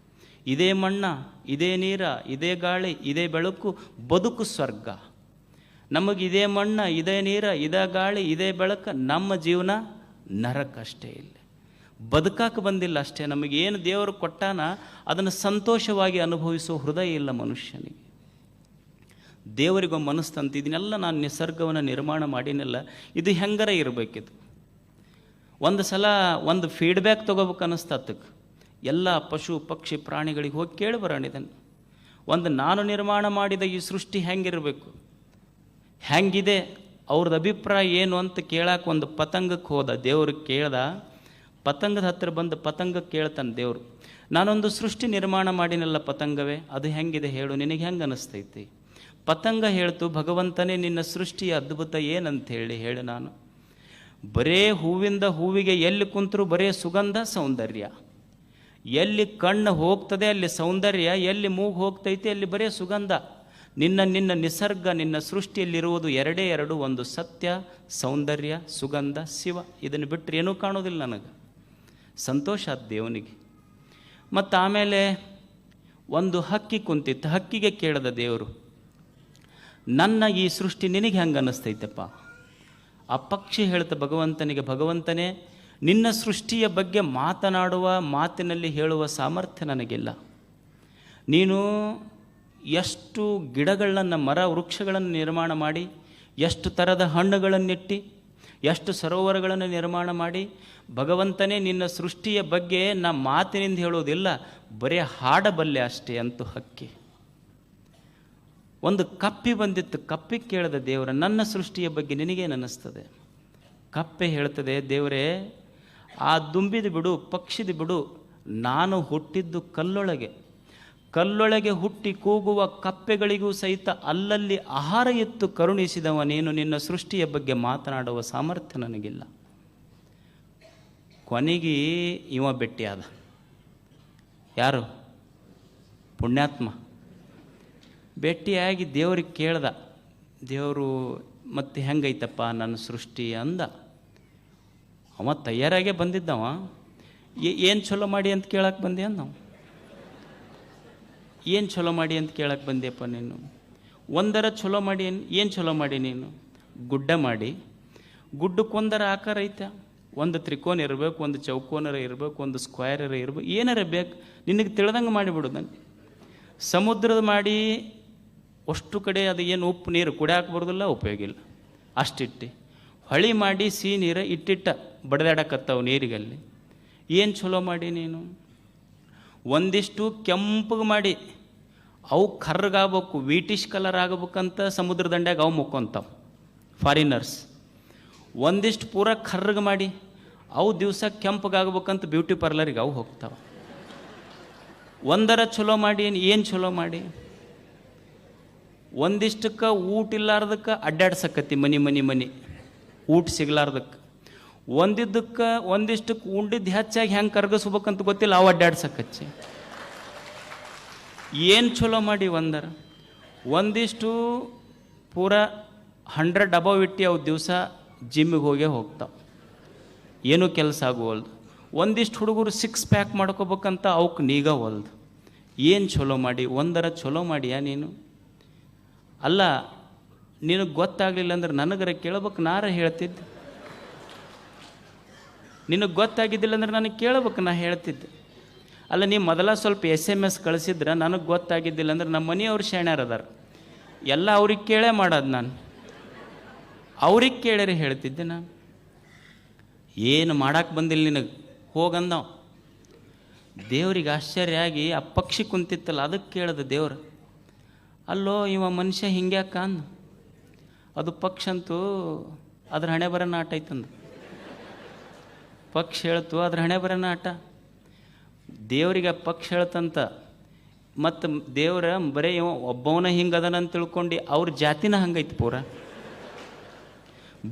ಇದೇ ಮಣ್ಣ, ಇದೇ ನೀರ, ಇದೇ ಗಾಳಿ, ಇದೇ ಬೆಳಕು, ಬದುಕು ಸ್ವರ್ಗ. ನಮಗಿದೇ ಮಣ್ಣ, ಇದೇ ನೀರ, ಇದೇ ಗಾಳಿ, ಇದೇ ಬೆಳಕು, ನಮ್ಮ ಜೀವನ ನರಕಷ್ಟೇ. ಇಲ್ಲ ಬದುಕಾಕ ಬಂದಿಲ್ಲ ಅಷ್ಟೇ. ನಮಗೇನು ದೇವರು ಕೊಟ್ಟಾನ ಅದನ್ನು ಸಂತೋಷವಾಗಿ ಅನುಭವಿಸೋ ಹೃದಯ ಇಲ್ಲ ಮನುಷ್ಯನಿಗೆ. ದೇವರಿಗೊಮ್ಮೆ ಮನಸ್ತಂತ ಇದನ್ನೆಲ್ಲ ನಾನು ನಿಸರ್ಗವನ್ನು ನಿರ್ಮಾಣ ಮಾಡಿನಲ್ಲ, ಇದು ಹೆಂಗಾರ ಇರಬೇಕಿದು. ಒಂದು ಸಲ ಒಂದು ಫೀಡ್ಬ್ಯಾಕ್ ತೊಗೋಬೇಕು ಅನ್ನಿಸ್ತತ್ತಕ್ಕೆ. ಎಲ್ಲ ಪಶು ಪಕ್ಷಿ ಪ್ರಾಣಿಗಳಿಗೆ ಹೋಗಿ ಕೇಳಿ ಬರೋಣ ಇದನ್ನು. ಒಂದು ನಾನು ನಿರ್ಮಾಣ ಮಾಡಿದ ಈ ಸೃಷ್ಟಿ ಹೆಂಗಿರಬೇಕು, ಹೆಂಗಿದೆ, ಅವ್ರದ್ದು ಅಭಿಪ್ರಾಯ ಏನು ಅಂತ ಕೇಳಕ್ಕೆ ಒಂದು ಪತಂಗಕ್ಕೆ ಹೋದ. ದೇವ್ರಿಗೆ ಕೇಳ್ದ, ಪತಂಗದ ಹತ್ತಿರ ಬಂದು ಪತಂಗಕ್ಕೆ ಕೇಳ್ತಾನೆ ದೇವರು, ನಾನೊಂದು ಸೃಷ್ಟಿ ನಿರ್ಮಾಣ ಮಾಡಿನಲ್ಲ ಪತಂಗವೇ, ಅದು ಹೆಂಗಿದೆ ಹೇಳು, ನಿನಗೆ ಹೆಂಗೆ ಅನ್ನಿಸ್ತೈತಿ? ಪತಂಗ ಹೇಳ್ತು, ಭಗವಂತನೇ ನಿನ್ನ ಸೃಷ್ಟಿಯ ಅದ್ಭುತ ಏನಂತ ಹೇಳಿ ನಾನು. ಬರೇ ಹೂವಿಂದ ಹೂವಿಗೆ ಎಲ್ಲಿ ಕುಂತರೂ ಬರೇ ಸುಗಂಧ ಸೌಂದರ್ಯ. ಎಲ್ಲಿ ಕಣ್ಣು ಹೋಗ್ತದೆ ಅಲ್ಲಿ ಸೌಂದರ್ಯ, ಎಲ್ಲಿ ಮೂಗು ಹೋಗ್ತೈತೆ ಅಲ್ಲಿ ಬರೇ ಸುಗಂಧ. ನಿನ್ನ ನಿಸರ್ಗ, ನಿನ್ನ ಸೃಷ್ಟಿಯಲ್ಲಿರುವುದು ಎರಡೇ ಎರಡು, ಒಂದು ಸತ್ಯ, ಸೌಂದರ್ಯ, ಸುಗಂಧ, ಶಿವ. ಇದನ್ನು ಬಿಟ್ಟರೆ ಏನೂ ಕಾಣೋದಿಲ್ಲ ನನಗೆ. ಸಂತೋಷ ಆದ ದೇವನಿಗೆ. ಮತ್ತು ಆಮೇಲೆ ಒಂದು ಹಕ್ಕಿ ಕುಂತಿತ್ತು. ಹಕ್ಕಿಗೆ ಕೇಳಿದ ದೇವರು, ನನ್ನ ಈ ಸೃಷ್ಟಿ ನಿನಗೆ ಹೆಂಗೆ ಅನ್ನಿಸ್ತೈತಪ್ಪ? ಆ ಪಕ್ಷಿ ಹೇಳ್ತ ಭಗವಂತನಿಗೆ, ಭಗವಂತನೇ ನಿನ್ನ ಸೃಷ್ಟಿಯ ಬಗ್ಗೆ ಮಾತನಾಡುವ, ಮಾತಿನಲ್ಲಿ ಹೇಳುವ ಸಾಮರ್ಥ್ಯ ನನಗಿಲ್ಲ. ನೀನು ಎಷ್ಟು ಗಿಡಗಳನ್ನು, ಮರ ವೃಕ್ಷಗಳನ್ನು ನಿರ್ಮಾಣ ಮಾಡಿ, ಎಷ್ಟು ಥರದ ಹಣ್ಣುಗಳನ್ನಿಟ್ಟು, ಎಷ್ಟು ಸರೋವರಗಳನ್ನು ನಿರ್ಮಾಣ ಮಾಡಿ, ಭಗವಂತನೇ ನಿನ್ನ ಸೃಷ್ಟಿಯ ಬಗ್ಗೆ ನಾ ಮಾತಿನಿಂದ ಹೇಳೋದಿಲ್ಲ, ಬರೀ ಹಾಡಬಲ್ಲೆ ಅಷ್ಟೇ ಅಂತೂ ಹಕ್ಕಿ. ಒಂದು ಕಪ್ಪಿ ಬಂದಿತ್ತು. ಕಪ್ಪಿಗೆ ಕೇಳಿದ ದೇವರ, ನನ್ನ ಸೃಷ್ಟಿಯ ಬಗ್ಗೆ ನಿನಗೇನು ಅನ್ನಿಸ್ತದೆ? ಕಪ್ಪೆ ಹೇಳ್ತದೆ, ದೇವರೇ ಆ ದುಂಬಿದು ಬಿಡು, ಪಕ್ಷಿದು ಬಿಡು, ನಾನು ಹುಟ್ಟಿದ್ದು ಕಲ್ಲೊಳಗೆ. ಕಲ್ಲೊಳಗೆ ಹುಟ್ಟಿ ಕೂಗುವ ಕಪ್ಪೆಗಳಿಗೂ ಸಹಿತ ಅಲ್ಲಲ್ಲಿ ಆಹಾರ ಎತ್ತು ಕರುಣಿಸಿದವ ನೀನು, ನಿನ್ನ ಸೃಷ್ಟಿಯ ಬಗ್ಗೆ ಮಾತನಾಡುವ ಸಾಮರ್ಥ್ಯ ನನಗಿಲ್ಲ. ಕೊನೆಗೆ ಇವ ಭೇಟಿಯಾದ. ಯಾರು? ಪುಣ್ಯಾತ್ಮ. ಭೇಟಿಯಾಗಿ ದೇವ್ರಿಗೆ ಕೇಳ್ದ. ದೇವರು ಮತ್ತೆ ಹೆಂಗೈತಪ್ಪ ನನ್ನ ಸೃಷ್ಟಿ ಅಂದ. ಅವ ತಯಾರಾಗೇ ಬಂದಿದ್ದವ. ಏನು ಚಲೋ ಮಾಡಿ ಅಂತ ಕೇಳಕ್ಕೆ ಬಂದೆ ಅಂದ ನಾವು. ಏನು ಚಲೋ ಮಾಡಿ ಅಂತ ಕೇಳಕ್ಕೆ ಬಂದೆಪ್ಪ ನೀನು? ಒಂದರ ಚಲೋ ಮಾಡಿ. ಏನು ಚಲೋ ಮಾಡಿ ನೀನು? ಗುಡ್ಡ ಮಾಡಿ. ಗುಡ್ಡಕ್ಕೊಂದರ ಆಕಾರ ಐತೆ. ಒಂದು ತ್ರಿಕೋನ ಇರಬೇಕು, ಒಂದು ಚೌಕೋನರ ಇರಬೇಕು, ಒಂದು ಸ್ಕ್ವೇರರ ಇರಬೇಕು, ಏನಾರ ಬೇಕು, ನಿನಗೆ ತಿಳಿದಂಗೆ ಮಾಡಿಬಿಡು. ನನಗೆ ಸಮುದ್ರದ ಮಾಡಿ ಅಷ್ಟು ಕಡೆ ಅದು ಏನು ಉಪ್ಪು ನೀರು ಕುಡಿಯಾಕೆ ಬರೋದಿಲ್ಲ, ಉಪಯೋಗ ಇಲ್ಲ, ಅಷ್ಟಿಟ್ಟು. ಹೊಳಿ ಮಾಡಿ ಸಿಹಿ ನೀರು ಇಟ್ಟಿಟ್ಟ ಬಡ್ದಾಡಕತ್ತಾವ ನೀರಿಗಲ್ಲಿ. ಏನು ಚಲೋ ಮಾಡಿ ನೀನು? ಒಂದಿಷ್ಟು ಕೆಂಪಗೆ ಮಾಡಿ ಅವು ಕರ್ರಗಾಗಬೇಕು, ವೀಟಿಶ್ ಕಲರ್ ಆಗಬೇಕಂತ ಸಮುದ್ರ ದಂಡ್ಯಾಗ ಅವು ಮುಕ್ಕೊಂತಾವ ಫಾರಿನರ್ಸ್. ಒಂದಿಷ್ಟು ಪೂರ ಕರ್ರಗೆ ಮಾಡಿ ಅವು ದಿವಸ ಕೆಂಪಗಾಗಬೇಕಂತ ಬ್ಯೂಟಿ ಪಾರ್ಲರಿಗೆ ಅವು ಹೋಗ್ತಾವೆ. ಒಂದರ ಚಲೋ ಮಾಡಿ. ಏನು ಚಲೋ ಮಾಡಿ? ಒಂದಿಷ್ಟಕ್ಕೆ ಊಟ ಇಲ್ಲಾರ್ದಕ್ಕೆ ಅಡ್ಡಾಡ್ಸಕತ್ತಿ ಮನೆ ಊಟ ಸಿಗ್ಲಾರ್ದಕ್ಕೆ. ಒಂದಿಷ್ಟಕ್ಕೆ ಉಂಡಿದ್ದು ಹೆಚ್ಚಾಗಿ ಹೆಂಗೆ ಕರ್ಗಿಸ್ಬೇಕಂತ ಗೊತ್ತಿಲ್ಲ, ಅವು ಅಡ್ಡಾಡ್ಸಕಚ್ಚಿ. ಏನು ಚಲೋ ಮಾಡಿ? ಒಂದಿಷ್ಟು ಪೂರ 100 ಅಬವ್ ಇಟ್ಟು ಅವು ದಿವಸ ಜಿಮ್ಮಿಗೆ ಹೋಗ್ತಾವೆ, ಏನೂ ಕೆಲಸ ಆಗುವಲ್ದು. ಒಂದಿಷ್ಟು ಹುಡುಗರು 6 ಪ್ಯಾಕ್ ಮಾಡ್ಕೋಬೇಕಂತ ಅವಕ್ಕೆ ನೀಗವಲ್ದು. ಏನು ಚಲೋ ಮಾಡಿ? ಒಂದರ ಚಲೋ ಮಾಡಿಯಾ ನೀನು? ಅಲ್ಲ, ನಿನಗೆ ಗೊತ್ತಾಗಲಿಲ್ಲ ಅಂದ್ರೆ ನನಗರ ಕೇಳ್ಬೇಕು, ನಾರ ಹೇಳ್ತಿದ್ದೆ. ನಿನಗೆ ಗೊತ್ತಾಗಿದ್ದಿಲ್ಲ ಅಂದ್ರೆ ನನಗೆ ಕೇಳ್ಬೇಕು, ನಾ ಹೇಳ್ತಿದ್ದೆ. ಅಲ್ಲ, ನೀವು ಮೊದಲ ಸ್ವಲ್ಪ SMS ಕಳಿಸಿದ್ರೆ ನನಗೆ ಗೊತ್ತಾಗಿದ್ದಿಲ್ಲ ಅಂದ್ರೆ ನಮ್ಮ ಮನೆಯವ್ರು ಶಾಣ್ಯಾರದಾರ, ಎಲ್ಲ ಅವ್ರಿಗೆ ಕೇಳೇ ಮಾಡೋದು. ನಾನು ಅವ್ರಿಗೆ ಕೇಳ್ಯಾರೆ ಹೇಳ್ತಿದ್ದೆ. ನಾನು ಏನು ಮಾಡಕ್ಕೆ ಬಂದಿಲ್ಲ ನಿನಗೆ, ಹೋಗಂದವ. ದೇವ್ರಿಗೆ ಆಶ್ಚರ್ಯ ಆಗಿ ಆ ಪಕ್ಷಿ ಕುಂತಿತ್ತಲ್ಲ ಅದಕ್ಕೆ ಕೇಳ್ದ ದೇವ್ರು, ಅಲ್ಲೋ ಇವ ಮನುಷ್ಯ ಹಿಂಗ್ಯಾಕ ಅಂದ. ಅದು ಪಕ್ಷಿ ಅಂತೂ ಅದ್ರ ಹಣೆ ಬರೋಣ ಆಟ ಐತಂದು. ಪಕ್ಷಿ ಹೇಳ್ತು ಅದ್ರ ಹಣೆ ಬರೋಣ ಆಟ. ದೇವರಿಗೆ ಆ ಪಕ್ಷಿ ಹೇಳ್ತಂತ, ಮತ್ತು ದೇವರ ಬರೀ ಇವ ಒಬ್ಬವನ ಹಿಂಗದನ ಅಂತ ತಿಳ್ಕೊಂಡು ಅವ್ರ ಜಾತಿನ ಹಂಗೈತಿ ಪೂರ.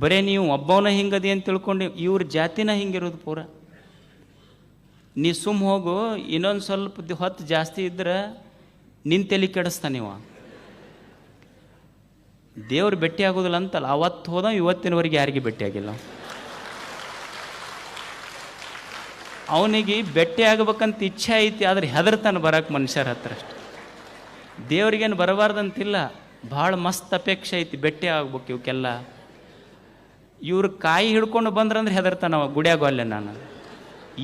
ಬರೀ ನೀವು ಒಬ್ಬವನ ಹಿಂಗದಿ ಅಂತ ತಿಳ್ಕೊಂಡು ಇವ್ರ ಜಾತಿನ ಹಿಂಗಿರೋದು ಪೂರ. ನೀ ಸುಮ್ಮ ಹೋಗು, ಇನ್ನೊಂದು ಸ್ವಲ್ಪ ಹೊತ್ತು ಜಾಸ್ತಿ ಇದ್ರೆ ನಿನ್ನ ತಲೆ ಕೆಡಿಸ್ತಾನಿವ. ದೇವ್ರು ಭೇಟಿ ಆಗೋದಿಲ್ಲ ಅಂತಲ್ಲ, ಅವತ್ತು ಹೋದ ಇವತ್ತಿನವರೆಗೆ ಯಾರಿಗೆ ಭೇಟಿಯಾಗಿಲ್ಲ. ಅವನಿಗೆ ಭೇಟಿ ಆಗ್ಬೇಕಂತ ಇಚ್ಛೆ ಐತಿ, ಆದರೆ ಹೆದರ್ತಾನೆ ಬರಕ್ಕೆ ಮನುಷ್ಯರ ಹತ್ರ ಅಷ್ಟೆ. ದೇವ್ರಿಗೇನು ಬರಬಾರ್ದಂತಿಲ್ಲ, ಭಾಳ ಮಸ್ತ್ ಅಪೇಕ್ಷೆ ಐತಿ ಭೇಟಿ ಆಗ್ಬೇಕು ಇವಕ್ಕೆಲ್ಲ. ಇವ್ರು ಕಾಯಿ ಹಿಡ್ಕೊಂಡು ಬಂದ್ರಂದ್ರೆ ಹೆದರ್ತಾನವ, ಗುಡಿಯಾಗೋಲ್ಲೆ ನಾನು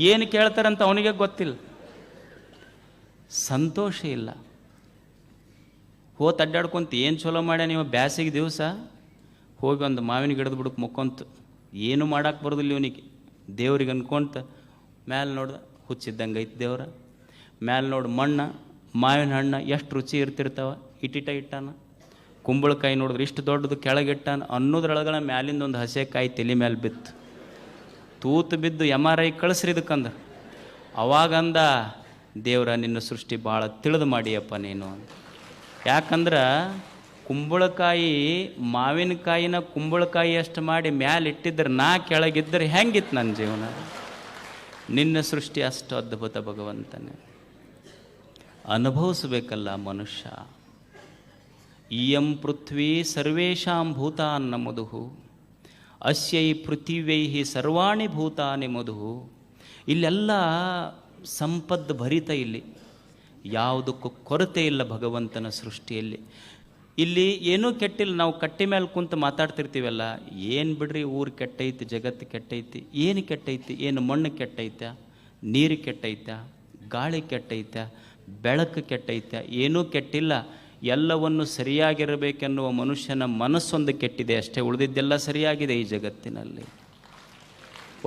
ಏನು ಕೇಳ್ತಾರಂತ ಅವನಿಗೆ ಗೊತ್ತಿಲ್ಲ, ಸಂತೋಷ ಇಲ್ಲ. ಹೋತ್ ಅಡ್ಡಾಡ್ಕೊಂತ ಏನು ಚಲೋ ಮಾಡ್ಯ ನೀವು ಬ್ಯಾಸಿಗೆ ದಿವಸ ಹೋಗಿ ಒಂದು ಮಾವಿನ ಗಿಡದ ಬುಡಕ್ಕೆ ಮುಕ್ಕೊಂತು, ಏನು ಮಾಡಕ್ಕೆ ಬರೋದಿಲ್ಲ ಇವನಿಗೆ. ದೇವ್ರಿಗೆ ಅನ್ಕೊಂತ ಮ್ಯಾಲೆ ನೋಡ್ದ, ಹುಚ್ಚಿದ್ದಂಗೆ ಐತಿ ದೇವ್ರ. ಮ್ಯಾಲೆ ನೋಡಿ ಮಣ್ಣು, ಮಾವಿನ ಹಣ್ಣು ಎಷ್ಟು ರುಚಿ ಇರ್ತಿರ್ತಾವ, ಇಟ್ಟಾನ. ಕುಂಬಳಕಾಯಿ ನೋಡಿದ್ರೆ ಇಷ್ಟು ದೊಡ್ಡದು ಕೆಳಗಿಟ್ಟಾನ ಅನ್ನೋದ್ರೊಳಗಡೆ ಮ್ಯಾಲಿಂದ ಒಂದು ಹಸೆಕಾಯಿ ತಲೆ ಮೇಲೆ ಬಿತ್ತು, ತೂತು ಬಿದ್ದು MRI ಕಳಿಸ್ರಿ ಇದಕ್ಕಂದ್ರೆ. ಅವಾಗಂದ ದೇವ್ರ ನಿನ್ನ ಸೃಷ್ಟಿ ಭಾಳ ತಿಳಿದು ಮಾಡಿಯಪ್ಪ ನೀನು ಅಂತ. ಯಾಕಂದ್ರೆ ಕುಂಬಳಕಾಯಿ ಮಾವಿನಕಾಯಿನ ಕುಂಬಳಕಾಯಿ ಅಷ್ಟು ಮಾಡಿ ಮ್ಯಾಲೆ ಇಟ್ಟಿದ್ರೆ ನಾ ಕೆಳಗಿದ್ದರೆ ಹೆಂಗಿತ್ತು ನನ್ನ ಜೀವನ. ನಿನ್ನ ಸೃಷ್ಟಿ ಅಷ್ಟು ಅದ್ಭುತ ಭಗವಂತನೇ, ಅನುಭವಿಸ್ಬೇಕಲ್ಲ ಮನುಷ್ಯ. ಇಯಂ ಪೃಥ್ವಿ ಸರ್ವೇಷಾಂ ಭೂತಾನ್ನ ಮಧು ಅಸ್ಯೈ ಪೃಥಿವ್ಯೈ ಸರ್ವಾಣಿ ಭೂತಾನಿ ಮಧು. ಇಲ್ಲೆಲ್ಲ ಸಂಪತ್ತು ಭರಿತ, ಇಲ್ಲಿ ಯಾವುದಕ್ಕೂ ಕೊರತೆ ಇಲ್ಲ ಭಗವಂತನ ಸೃಷ್ಟಿಯಲ್ಲಿ. ಇಲ್ಲಿ ಏನೂ ಕೆಟ್ಟಿಲ್ಲ. ನಾವು ಕಟ್ಟಿ ಮೇಲೆ ಕುಂತು ಮಾತಾಡ್ತಿರ್ತೀವಲ್ಲ, ಏನು ಬಿಡ್ರಿ ಊರು ಕೆಟ್ಟೈತಿ, ಜಗತ್ತು ಕೆಟ್ಟೈತಿ. ಏನು ಕೆಟ್ಟೈತಿ? ಏನು ಮಣ್ಣು ಕೆಟ್ಟೈತ, ನೀರು ಕೆಟ್ಟೈತ, ಗಾಳಿ ಕೆಟ್ಟೈತ, ಬೆಳಕು ಕೆಟ್ಟೈತ? ಏನೂ ಕೆಟ್ಟಿಲ್ಲ. ಎಲ್ಲವನ್ನು ಸರಿಯಾಗಿರಬೇಕೆನ್ನುವ ಮನುಷ್ಯನ ಮನಸ್ಸೊಂದು ಕೆಟ್ಟಿದೆ ಅಷ್ಟೇ, ಉಳಿದಿದ್ದೆಲ್ಲ ಸರಿಯಾಗಿದೆ ಈ ಜಗತ್ತಿನಲ್ಲಿ.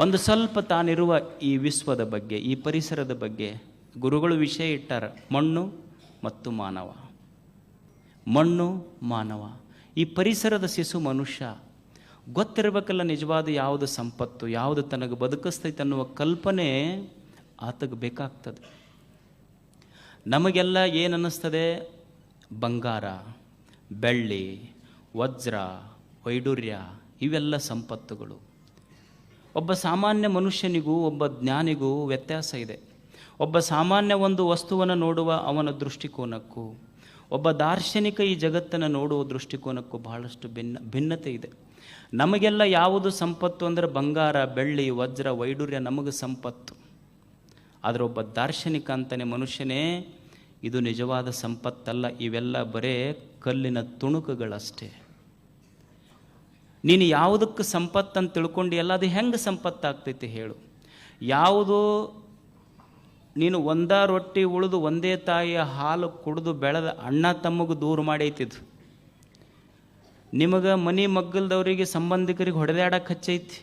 ಒಂದು ಸ್ವಲ್ಪ ತಾನಿರುವ ಈ ವಿಶ್ವದ ಬಗ್ಗೆ, ಈ ಪರಿಸರದ ಬಗ್ಗೆ ಗುರುಗಳು ವಿಷಯ ಇಟ್ಟಾರ, ಮಣ್ಣು ಮತ್ತು ಮಾನವ. ಮಣ್ಣು ಮಾನವ, ಈ ಪರಿಸರದ ಶಿಶು ಮನುಷ್ಯ. ಗೊತ್ತಿರಬೇಕಲ್ಲ ನಿಜವಾದ ಯಾವುದು ಸಂಪತ್ತು, ಯಾವುದು ತನಗೆ ಬದುಕಿಸ್ತೈತೆ ಅನ್ನುವ ಕಲ್ಪನೆ ಆತಗೆ ಬೇಕಾಗ್ತದೆ. ನಮಗೆಲ್ಲ ಏನು ಅನ್ನಿಸ್ತದೆ? ಬಂಗಾರ, ಬೆಳ್ಳಿ, ವಜ್ರ, ವೈಡೂರ್ಯ ಇವೆಲ್ಲ ಸಂಪತ್ತುಗಳು. ಒಬ್ಬ ಸಾಮಾನ್ಯ ಮನುಷ್ಯನಿಗೂ ಒಬ್ಬ ಜ್ಞಾನಿಗೂ ವ್ಯತ್ಯಾಸ ಇದೆ. ಒಬ್ಬ ಸಾಮಾನ್ಯ ಒಂದು ವಸ್ತುವನ್ನು ನೋಡುವ ಅವನ ದೃಷ್ಟಿಕೋನಕ್ಕೂ ಒಬ್ಬ ದಾರ್ಶನಿಕ ಈ ಜಗತ್ತನ್ನು ನೋಡುವ ದೃಷ್ಟಿಕೋನಕ್ಕೂ ಬಹಳಷ್ಟು ಭಿನ್ನತೆ ಇದೆ. ನಮಗೆಲ್ಲ ಯಾವುದು ಸಂಪತ್ತು ಅಂದರೆ ಬಂಗಾರ, ಬೆಳ್ಳಿ, ವಜ್ರ, ವೈಡೂರ್ಯ ನಮಗೆ ಸಂಪತ್ತು. ಆದರೆ ಒಬ್ಬ ದಾರ್ಶನಿಕ ಅಂತಾನೆ, ಮನುಷ್ಯನೇ ಇದು ನಿಜವಾದ ಸಂಪತ್ತಲ್ಲ, ಇವೆಲ್ಲ ಬರೇ ಕಲ್ಲಿನ ತುಣುಕುಗಳಷ್ಟೇ. ನೀನು ಯಾವುದಕ್ಕೆ ಸಂಪತ್ತಂತ ತಿಳ್ಕೊಂಡಿಯಲ್ಲ, ಅದು ಹೆಂಗೆ ಸಂಪತ್ತಾಗ್ತೈತಿ ಹೇಳು? ಯಾವುದು ನೀನು ಒಂದೇ ರೊಟ್ಟಿ ಉಳಿದು ಒಂದೇ ತಾಯಿಯ ಹಾಲು ಕುಡಿದು ಬೆಳೆದ ಅಣ್ಣ ತಮ್ಮಗೂ ದೂರ ಮಾಡೈತಿದ್ದು, ನಿಮಗೆ ಮನೆ ಮಗ್ಗಲ್ದವರಿಗೆ ಸಂಬಂಧಿಕರಿಗೆ ಹೊಡೆದಾಡಕ್ಕೆ ಹಚ್ಚೈತಿ,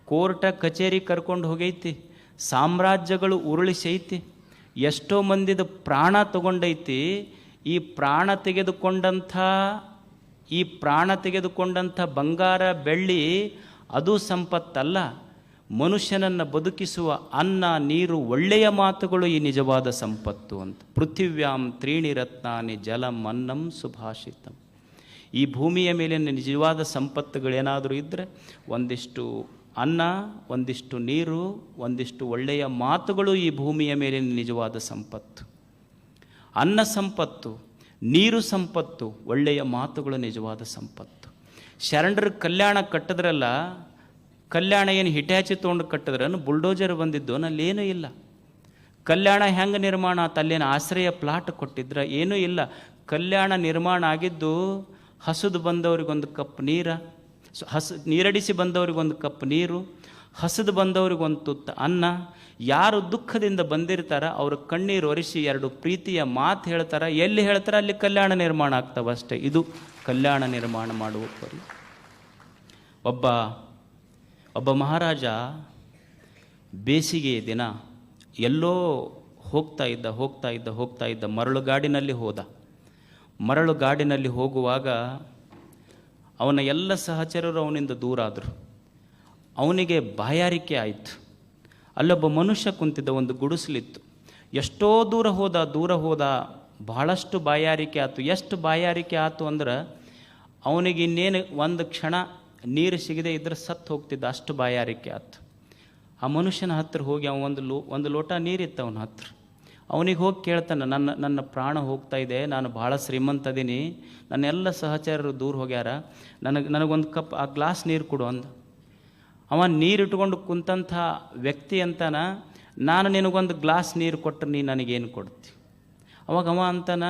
ಕೋರ್ಟ ಕಚೇರಿ ಕರ್ಕೊಂಡು ಹೋಗೈತಿ, ಸಾಮ್ರಾಜ್ಯಗಳು ಉರುಳಿಸೈತಿ, ಎಷ್ಟೋ ಮಂದಿದ ಪ್ರಾಣ ತಗೊಂಡೈತಿ. ಈ ಪ್ರಾಣ ತೆಗೆದುಕೊಂಡಂಥ ಬಂಗಾರ, ಬೆಳ್ಳಿ ಅದು ಸಂಪತ್ತಲ್ಲ. ಮನುಷ್ಯನನ್ನು ಬದುಕಿಸುವ ಅನ್ನ, ನೀರು, ಒಳ್ಳೆಯ ಮಾತುಗಳು ಈ ನಿಜವಾದ ಸಂಪತ್ತು ಅಂತ. ಪೃಥಿವ್ಯಾಂ ತ್ರೀಣಿ ರತ್ನಾನಿ ಜಲಂ ಅನ್ನಂ ಸುಭಾಷಿತಂ. ಈ ಭೂಮಿಯ ಮೇಲಿನ ನಿಜವಾದ ಸಂಪತ್ತುಗಳೇನಾದರೂ ಇದ್ದರೆ ಒಂದಿಷ್ಟು ಅನ್ನ, ಒಂದಿಷ್ಟು ನೀರು, ಒಂದಿಷ್ಟು ಒಳ್ಳೆಯ ಮಾತುಗಳು ಈ ಭೂಮಿಯ ಮೇಲಿನ ನಿಜವಾದ ಸಂಪತ್ತು. ಅನ್ನ ಸಂಪತ್ತು, ನೀರು ಸಂಪತ್ತು, ಒಳ್ಳೆಯ ಮಾತುಗಳು ನಿಜವಾದ ಸಂಪತ್ತು. ಶರಣರ ಕಲ್ಯಾಣ ಕಟ್ಟಿದ್ರಲ್ಲ, ಕಲ್ಯಾಣ ಏನು ಹಿಟ್ಯಾಚಿ ತೊಗೊಂಡು ಕಟ್ಟಿದ್ರನ್ನು ಬುಲ್ಡೋಜರ್ ಬಂದಿದ್ದು ಅಲ್ಲೇನೂ ಇಲ್ಲ. ಕಲ್ಯಾಣ ಹೆಂಗೆ ನಿರ್ಮಾಣ ಆತ? ಅಲ್ಲೇನು ಆಶ್ರಯ ಪ್ಲಾಟ್ ಕೊಟ್ಟಿದ್ರ? ಏನೂ ಇಲ್ಲ. ಕಲ್ಯಾಣ ನಿರ್ಮಾಣ ಆಗಿದ್ದು ಹಸಿದು ಬಂದವ್ರಿಗೊಂದು ಕಪ್ ನೀರ, ನೀರಡಿಸಿ ಬಂದವ್ರಿಗೊಂದು ಕಪ್ ನೀರು, ಹಸಿದು ಬಂದವ್ರಿಗೊಂದು ತುತ್ತ ಅನ್ನ. ಯಾರು ದುಃಖದಿಂದ ಬಂದಿರ್ತಾರ ಅವ್ರ ಕಣ್ಣೀರು ಒರೆಸಿ ಎರಡು ಪ್ರೀತಿಯ ಮಾತು ಹೇಳ್ತಾರ, ಎಲ್ಲಿ ಹೇಳ್ತಾರೆ ಅಲ್ಲಿ ಕಲ್ಯಾಣ ನಿರ್ಮಾಣ ಆಗ್ತಾವ ಅಷ್ಟೇ. ಇದು ಕಲ್ಯಾಣ ನಿರ್ಮಾಣ ಮಾಡುವ ಪರಿ. ಒಬ್ಬ ಮಹಾರಾಜ ಬೇಸಿಗೆಯ ದಿನ ಎಲ್ಲೋ ಹೋಗ್ತಾ ಇದ್ದ ಮರಳುಗಾಡಿನಲ್ಲಿ ಹೋದ. ಮರಳುಗಾಡಿನಲ್ಲಿ ಹೋಗುವಾಗ ಅವನ ಎಲ್ಲ ಸಹಚರರು ಅವನಿಂದ ದೂರ ಆದರು. ಅವನಿಗೆ ಬಾಯಾರಿಕೆ ಆಯಿತು. ಅಲ್ಲೊಬ್ಬ ಮನುಷ್ಯ ಕುಂತಿದ್ದ, ಒಂದು ಗುಡಿಸಲಿತ್ತು. ಎಷ್ಟೋ ದೂರ ಹೋದ, ಬಹಳಷ್ಟು ಬಾಯಾರಿಕೆ ಆಯ್ತು. ಎಷ್ಟು ಬಾಯಾರಿಕೆ ಆಯ್ತು ಅಂದ್ರೆ ಅವನಿಗೆ ಇನ್ನೇನು ಒಂದು ಕ್ಷಣ ನೀರು ಸಿಗದೆ ಇದ್ರೆ ಸತ್ತು ಹೋಗ್ತಿದ್ದ, ಅಷ್ಟು ಬಾಯಾರಿಕೆ ಆಯ್ತು. ಆ ಮನುಷ್ಯನ ಹತ್ರ ಹೋಗಿ ಅವನು ಒಂದು ಲೋಟ ನೀರಿತ್ತು ಅವನ ಹತ್ರ. ಅವನಿಗೆ ಹೋಗಿ ಕೇಳ್ತಾನೆ, ನನ್ನ ಪ್ರಾಣ ಹೋಗ್ತಾ ಇದೆ, ನಾನು ಭಾಳ ಶ್ರೀಮಂತದೀನಿ, ನನ್ನೆಲ್ಲ ಸಹಚರರು ದೂರ ಹೋಗ್ಯಾರ, ನನಗೊಂದು ಕಪ್ ಆ ಗ್ಲಾಸ್ ನೀರು ಕೊಡು ಅಂದ. ಅವ ನೀರಿಟ್ಕೊಂಡು ಕುಂತಂಥ ವ್ಯಕ್ತಿ ಅಂತಾನ, ನಾನು ನಿನಗೊಂದು ಗ್ಲಾಸ್ ನೀರು ಕೊಟ್ಟರೆ ನೀನು ನನಗೇನು ಕೊಡ್ತಿ? ಅವಾಗ ಅವ ಅಂತಾನ,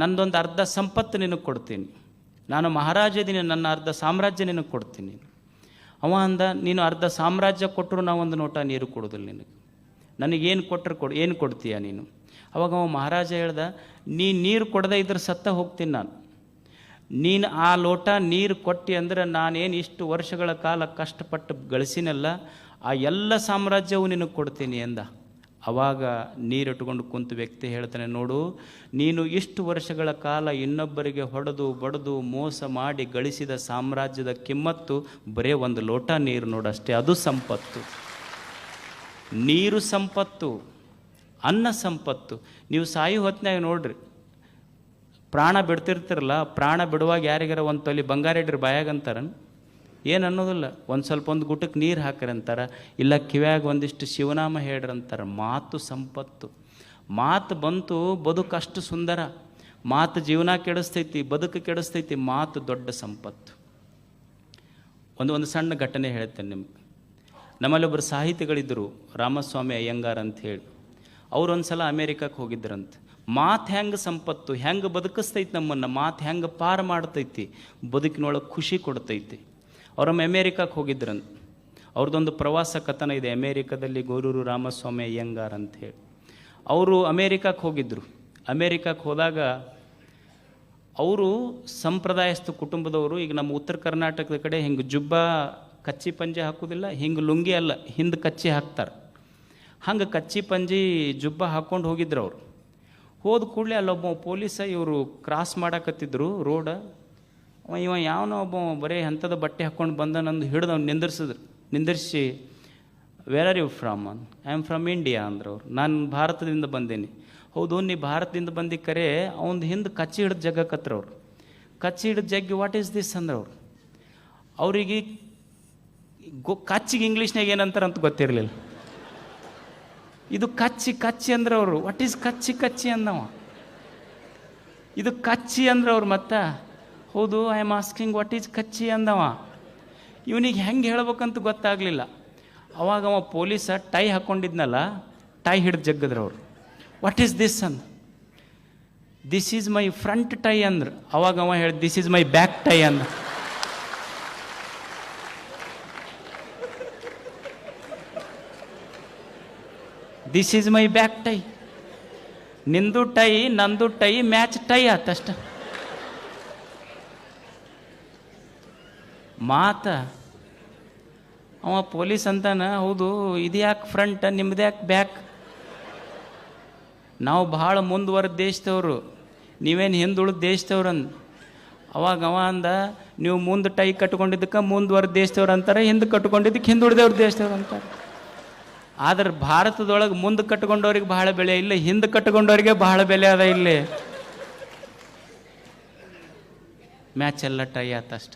ನಂದೊಂದು ಅರ್ಧ ಸಂಪತ್ತು ನಿನಗೆ ಕೊಡ್ತೀನಿ, ನಾನು ಮಹಾರಾಜದೀನಿ, ನನ್ನ ಅರ್ಧ ಸಾಮ್ರಾಜ್ಯ ನಿನಗೆ ಕೊಡ್ತೀನಿ. ಅವ ಅಂದ, ನೀನು ಅರ್ಧ ಸಾಮ್ರಾಜ್ಯ ಕೊಟ್ಟರು ನಾವು ಒಂದು ಲೋಟ ನೀರು ಕೊಡೋದಿಲ್ಲ ನಿನಗೆ, ನನಗೇನು ಕೊಟ್ಟರೆ ಏನು ಕೊಡ್ತೀಯ ನೀನು? ಅವಾಗ ಅವ ಮಹಾರಾಜ ಹೇಳ್ದ, ನೀರು ಕೊಡದೇ ಇದ್ರೆ ಸತ್ತ ಹೋಗ್ತೀನಿ ನಾನು, ನೀನು ಆ ಲೋಟ ನೀರು ಕೊಟ್ಟು ಅಂದ್ರೆ ನಾನೇನು ಇಷ್ಟು ವರ್ಷಗಳ ಕಾಲ ಕಷ್ಟಪಟ್ಟು ಗಳಿಸಿನಲ್ಲ, ಆ ಎಲ್ಲ ಸಾಮ್ರಾಜ್ಯವು ನಿನಗೆ ಕೊಡ್ತೀನಿ ಎಂದ. ಅವಾಗ ನೀರಿಟ್ಕೊಂಡು ಕುಂತ ವ್ಯಕ್ತಿ ಹೇಳ್ತಾನೆ, ನೋಡು, ನೀನು ಇಷ್ಟು ವರ್ಷಗಳ ಕಾಲ ಇನ್ನೊಬ್ಬರಿಗೆ ಹೊಡೆದು ಬಡಿದು ಮೋಸ ಮಾಡಿ ಗಳಿಸಿದ ಸಾಮ್ರಾಜ್ಯದ ಕಿಮ್ಮತ್ತು ಬರೀ ಒಂದು ಲೋಟ ನೀರು ನೋಡಷ್ಟೇ, ಅದು ಸಂಪತ್ತು. ನೀರು ಸಂಪತ್ತು, ಅನ್ನ ಸಂಪತ್ತು. ನೀವು ಸಾಯಿ ಹೊತ್ತಿನಾಗ ನೋಡ್ರಿ, ಪ್ರಾಣ ಬಿಡ್ತಿರ್ತಿರಲ್ಲ, ಪ್ರಾಣ ಬಿಡುವಾಗ ಯಾರಿಗಾರ ಒಂದು ತೊಲಿ ಬಂಗಾರ ಇಡ್ರಿ ಬಾಯಾಗಂತಾರ, ಏನು ಅನ್ನೋದಿಲ್ಲ, ಒಂದು ಗುಟಕ್ಕೆ ನೀರು ಹಾಕ್ರಿ ಅಂತಾರ, ಇಲ್ಲ ಕಿವ್ಯಾಗ ಒಂದಿಷ್ಟು ಶಿವನಾಮ ಹೇಳ್ರಿ ಅಂತಾರೆ. ಮಾತು ಸಂಪತ್ತು. ಮಾತು ಬಂತು, ಬದುಕು ಅಷ್ಟು ಸುಂದರ. ಮಾತು ಜೀವನ ಕೆಡಿಸ್ತೈತಿ, ಬದುಕು ಕೆಡಿಸ್ತೈತಿ. ಮಾತು ದೊಡ್ಡ ಸಂಪತ್ತು. ಒಂದು ಸಣ್ಣ ಘಟನೆ ಹೇಳ್ತೇನೆ ನಿಮ್ಗೆ. ನಮ್ಮಲ್ಲಿ ಒಬ್ಬರು ಸಾಹಿತಿಗಳಿದ್ದರು, ರಾಮಸ್ವಾಮಿ ಅಯ್ಯಂಗಾರ್ ಅಂತ ಹೇಳಿ. ಅವರೊಂದು ಸಲ ಅಮೇರಿಕಕ್ಕೆ ಹೋಗಿದ್ರಂತೆ. ಮಾತು ಹೆಂಗೆ ಸಂಪತ್ತು, ಹೆಂಗೆ ಬದುಕಿಸ್ತೈತಿ ನಮ್ಮನ್ನು, ಮಾತು ಹೆಂಗೆ ಪಾರು ಮಾಡ್ತೈತಿ, ಬದುಕಿನೊಳಗೆ ಖುಷಿ ಕೊಡ್ತೈತಿ. ಅವರೊಮ್ಮೆ ಅಮೇರಿಕಕ್ಕೆ ಹೋಗಿದ್ರಂತ. ಅವ್ರದ್ದೊಂದು ಪ್ರವಾಸ ಕಥನ ಇದೆ, ಅಮೇರಿಕಾದಲ್ಲಿ ಗೋರೂರು ರಾಮಸ್ವಾಮಿ ಅಯ್ಯಂಗಾರ್ ಅಂಥೇಳಿ. ಅವರು ಅಮೇರಿಕಕ್ಕೆ ಹೋಗಿದ್ದರು. ಅಮೇರಿಕಕ್ಕೆ ಹೋದಾಗ ಅವರು ಸಂಪ್ರದಾಯಸ್ಥ ಕುಟುಂಬದವರು. ಈಗ ನಮ್ಮ ಉತ್ತರ ಕರ್ನಾಟಕದ ಕಡೆ ಹಿಂಗೆ ಜುಬ್ಬ ಕಚ್ಚಿ ಪಂಜೆ ಹಾಕೋದಿಲ್ಲ, ಹಿಂಗೆ ಲುಂಗಿ ಅಲ್ಲ, ಹಿಂದೆ ಕಚ್ಚಿ ಹಾಕ್ತಾರೆ. ಹಂಗೆ ಕಚ್ಚಿ ಪಂಜಿ ಜುಬ್ಬ ಹಾಕ್ಕೊಂಡು ಹೋಗಿದ್ರು ಅವರು. ಹೋದ ಕೂಡಲೇ ಅಲ್ಲೊಬ್ಬ ಪೊಲೀಸ ಇವರು ಕ್ರಾಸ್ ಮಾಡಕತ್ತಿದ್ರು ರೋಡ. ಇವ ಯಾವನೋ ಒಬ್ಬ ಬರೀ ಅಂಥದ್ದು ಬಟ್ಟೆ ಹಾಕ್ಕೊಂಡು ಬಂದ, ನಂದು ಹಿಡ್ದು ಅವ್ನು ನಿಂದಿರಿಸಿ, where are you from? I am from India ಅಂದ್ರೆ ಅವ್ರು. ನಾನು ಭಾರತದಿಂದ ಬಂದೇನಿ. ಹೌದು, ನೀ ಭಾರತದಿಂದ ಬಂದು ಕರೆ, ಅವ್ನು ಹಿಂದೆ ಕಚ್ಚಿ ಹಿಡಿದು ಜಗ್ಗಕತ್ರ ಅವ್ರು. ಕಚ್ಚಿ ಹಿಡಿದು ಜಗ್ಗಿ, ವಾಟ್ ಈಸ್ ದಿಸ್ ಅಂದ್ರೆ ಅವ್ರು. ಅವರಿಗೆ ಕಚ್ಚಿಗೆ ಇಂಗ್ಲೀಷ್ನಾಗ ಏನಂತಾರೆ ಅಂತ ಗೊತ್ತಿರಲಿಲ್ಲ. ಇದು ಕಚ್ಚಿ ಅಂದ್ರೆ ಅವರು, ವಾಟ್ ಈಸ್ ಕಚ್ಚಿ ಅಂದವ. ಇದು ಕಚ್ಚಿ ಅಂದ್ರೆ ಅವ್ರು ಮತ್ತೆ, ಹೌದು, I am asking what is ಕಚ್ಚಿ ಅಂದವ. ಇವನಿಗೆ ಹೆಂಗೆ ಹೇಳ್ಬೇಕಂತ ಗೊತ್ತಾಗಲಿಲ್ಲ. ಅವಾಗ ಅವ ಪೊಲೀಸ ಟೈ ಹಾಕ್ಕೊಂಡಿದ್ನಲ್ಲ, ಟೈ ಹಿಡಿದು ಜಗ್ಗದ್ರವ್ರು. ವಾಟ್ ಈಸ್ ದಿಸ್ ಅಂದ. This is my front tie ಅಂದ್ರೆ. ಅವಾಗ ಅವ ಹೇಳಿ, this is my back tie ಅಂದ. This is my back tie. ನಿಂದು ಟೈ ನಂದು ಟೈ ಮ್ಯಾಚ್ ಟೈ ಆತಷ್ಟ. ಮಾತ ಅವ ಪೊಲೀಸ್ ಅಂತಾನ, ಹೌದು, ಇದು ಯಾಕೆ ಫ್ರಂಟ್, ನಿಮ್ದು ಯಾಕೆ ಬ್ಯಾಕ್? ನಾವು ಭಾಳ ಮುಂದುವರೆದ ದೇಶದವರು, ನೀವೇನು ಹಿಂದುಳಿದ ದೇಶದವ್ರು ಅಂದ. ಅವಾಗ ಅವ ಅಂದ, ನೀವು ಮುಂದೆ ಟೈ ಕಟ್ಕೊಂಡಿದ್ದಕ್ಕೆ ಮುಂದುವರೆದ ದೇಶದವ್ರು ಅಂತಾರೆ, ಹಿಂದೆ ಕಟ್ಕೊಂಡಿದ್ದಕ್ಕೆ ಹಿಂದುಳಿದವ್ರ ದೇಶದವ್ರು ಅಂತಾರೆ. ಆದ್ರೆ ಭಾರತದೊಳಗೆ ಮುಂದೆ ಕಟ್ಕೊಂಡವ್ರಿಗೆ ಬಹಳ ಬೆಲೆ ಇಲ್ಲ, ಹಿಂದೆ ಕಟ್ಕೊಂಡವ್ರಿಗೆ ಬಹಳ ಬೆಲೆ ಅದ. ಇಲ್ಲಿ ಮ್ಯಾಚ್ ಎಲ್ಲ ಟೈ ಆತಷ್ಟ.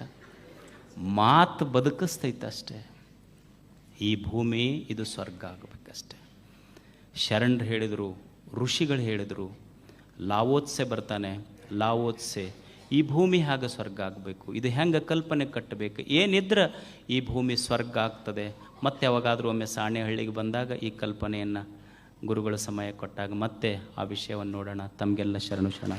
ಮಾತು ಬದುಕಿಸ್ತೈತಷ್ಟೆ. ಈ ಭೂಮಿ ಇದು ಸ್ವರ್ಗ ಆಗಬೇಕಷ್ಟೆ. ಶರಣರು ಹೇಳಿದರು, ಋಷಿಗಳು ಹೇಳಿದರು, ಲಾವೋತ್ಸೆ ಬರ್ತಾನೆ, ಲಾವೋತ್ಸೆ ಈ ಭೂಮಿ ಹಾಗೆ ಸ್ವರ್ಗ ಆಗಬೇಕು. ಇದು ಹೆಂಗೆ ಕಲ್ಪನೆ ಕಟ್ಟಬೇಕು, ಏನಿದ್ರೆ ಈ ಭೂಮಿ ಸ್ವರ್ಗ ಆಗ್ತದೆ. ಮತ್ತೆ ಯಾವಾಗಾದರೂ ಒಮ್ಮೆ ಸಾಣೆಹಳ್ಳಿಗೆ ಬಂದಾಗ ಈ ಕಲ್ಪನೆಯನ್ನು ಗುರುಗಳ ಸಮಯ ಕೊಟ್ಟಾಗ ಮತ್ತೆ ಆ ವಿಷಯವನ್ನು ನೋಡೋಣ. ತಮಗೆಲ್ಲ ಶರಣು ಶರಣ.